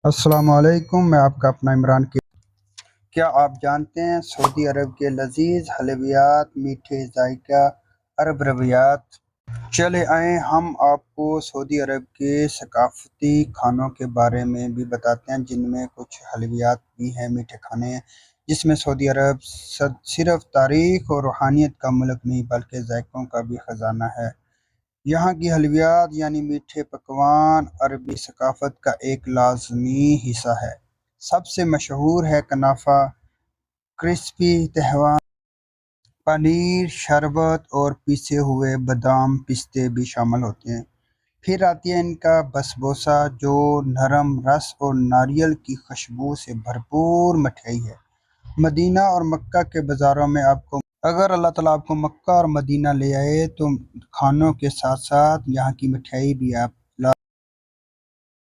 السلام علیکم، میں آپ کا اپنا عمران کی۔ کیا آپ جانتے ہیں سعودی عرب کے لذیذ حلویات، میٹھے ذائقہ عرب رویات؟ چلے آئیں ہم آپ کو سعودی عرب کے ثقافتی کھانوں کے بارے میں بھی بتاتے ہیں، جن میں کچھ حلویات بھی ہیں، میٹھے کھانے ہیں، جس میں سعودی عرب صرف تاریخ اور روحانیت کا ملک نہیں بلکہ ذائقوں کا بھی خزانہ ہے۔ یہاں کی حلویات یعنی میٹھے پکوان عربی ثقافت کا ایک لازمی حصہ ہے۔ سب سے مشہور ہے کنافہ، کرسپی تہوان، پنیر، شربت اور پیسے ہوئے بادام پستے بھی شامل ہوتے ہیں۔ پھر آتی ہے ان کا بسبوسہ، جو نرم رس اور ناریل کی خوشبو سے بھرپور مٹھائی ہے۔ مدینہ اور مکہ کے بازاروں میں اگر اللہ تعالیٰ آپ کو مکہ اور مدینہ لے آئے تو کھانوں کے ساتھ ساتھ یہاں کی مٹھائی بھی آپ